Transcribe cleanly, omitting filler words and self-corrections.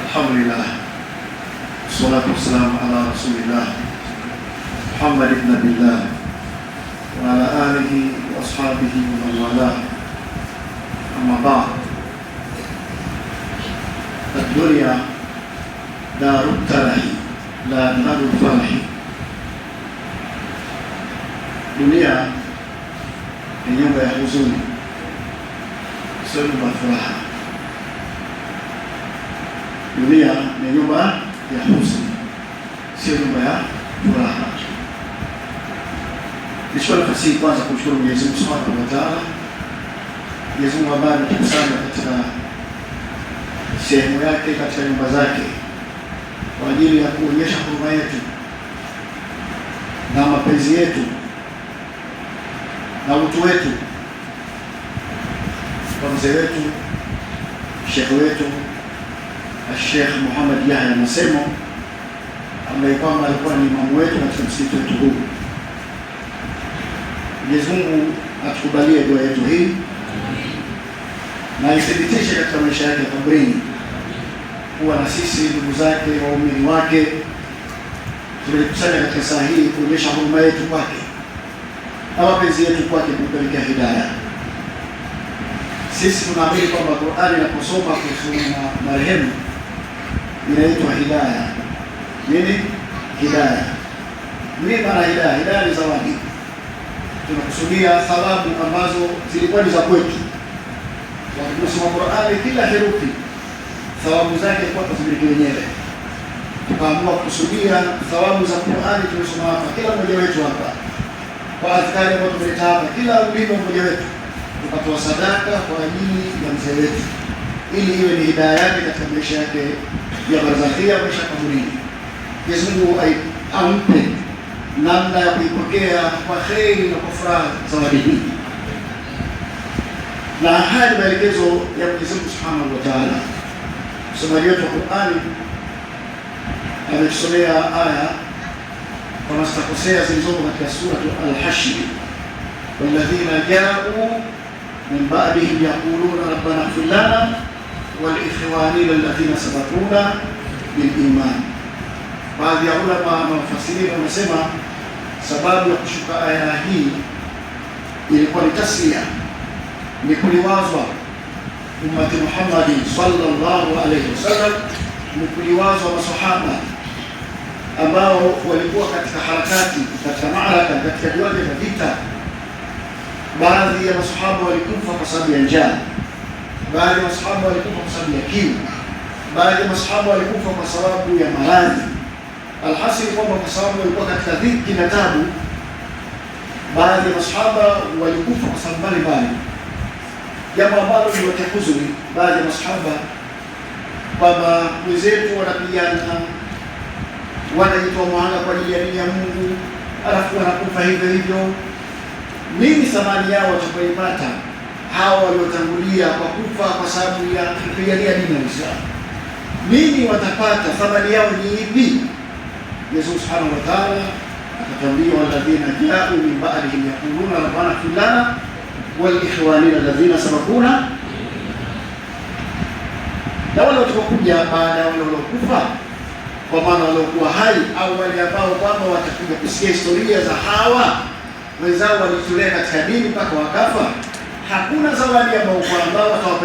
Alhamdulillah, wassalatu wassalamu ala rasulillah Muhammad ibn Abdillah wa ala alihi wa ashabihi wa man walah. Amma ba'd. Ad-dunya darut talahi la darul falahi. Dunia ni nyumba ya huzuni, sio nyumba ya furaha. Dunia ni nyumba ya huzuni, sio nyumba ya furaha. Nichukue nafasi hii kwanza kumshukuru Mwenyezi Mungu Subhanahu wa Ta'ala, Mwenyezi Mungu ambaye ametukusanya katika sehemu yake, katika nyumba zake kwa ajili ya kuonyesha huruma yetu na mapenzi yetu na utu wetu kwa mzee wetu, shekhe wetu Sheikh Muhammad Yahya Masemo, ambaye kwamba alikuwa ni imamu wetu katika msikiti wetu huu. Mwenyezi Mungu atukubalie dua yetu hii na ithibitishe katika maisha yake kabrini kuwa na sisi ndugu zake, waumini wake, tumekusanya katika saa hii kuonyesha huruma yetu kwake na mapenzi yetu kwake, kupelekea hidayah. Sisi tunaamini kwamba Qur'ani inaposoma kusoma na marehemu inaitwa hidayah. Nini hidayah? Nini maana hidayah? Hidayah ni zawadi. Tunakusudia thawabu ambazo zilikuwa ni za kwetu. Wakati Qur'ani kila herufi thawabu zake kwa kuzimiliki wenyewe. Tukaamua kusudia thawabu za Qur'ani tumesoma hapa, kila mmoja wetu hapa, kwa adhkari ambazo tumeleta hapa, kila ulimo mmoja wetu tukatoa sadaka kwa ajili ya mzee wetu, ili iwe ni hidayah yake katika maisha yake ya barzakhia, maisha kaburini. Mwenyezi Mungu ampe namna ya kuipokea kwa kheri na kwa furaha zawadi hii. Na haya ni maelekezo ya Mwenyezi Mungu Subhanahu wa Ta'ala. Msomaji wetu wa Qur'ani ametusomea aya kama sitakosea zilizopo katika sura Al-Hashr, walladhina ja'u min ba'dihim yaquluna rabbana ighfir lana wa li ikhwanina alladhina sabaquna bil iman. Baadhi ya ulama na wafasiri wanasema sababu ya kushuka aya hii ilikuwa ni taslia, ni kuliwazwa ummati Muhammad sallallahu alayhi wasallam, ni kuliwazwa masahaba ambao walikuwa katika harakati, katika maaraka, katika viwanja vya vita. Baadhi ya masahaba walikufa kwa sababu ya njaa, baadhi ya masahaba walikufa kwa sababu ya kiu, baadhi ya masahaba walikufa kwa sababu ya maradhi. Alhasil kwamba kwa sababu walikuwa katika dhiki na tabu, baadhi ya masahaba walikufa kwa sababu mbalimbali, jambo ambalo liwatia huzuni baadhi ya masahaba kwamba wenzetu wanapigana, wanajitoa muhanga kwa ajili ya dini ya Mungu, alafu wanakufa hivyo hivyo. Nini thamani yao watakayoipata hawa waliotangulia kwa kufa kwa sababu ya kupigania dini ya Uislamu? Nini watapata? Thamani yao ni ipi? Mwenyezi Mungu Subhanahu wa Ta'ala akatambia, walladhina ja'u min ba'dihim yaquluna rabbana ighfir lana wa li ikhwanina alladhina sabaquna, na wale watakokuja baada ya wale waliokufa, kwa maana waliokuwa hai au wale ambao kwamba watakuja kusikia historia za hawa wenzao walitulea katika dini mpaka wakafa, hakuna zawadi ambao watawapeleka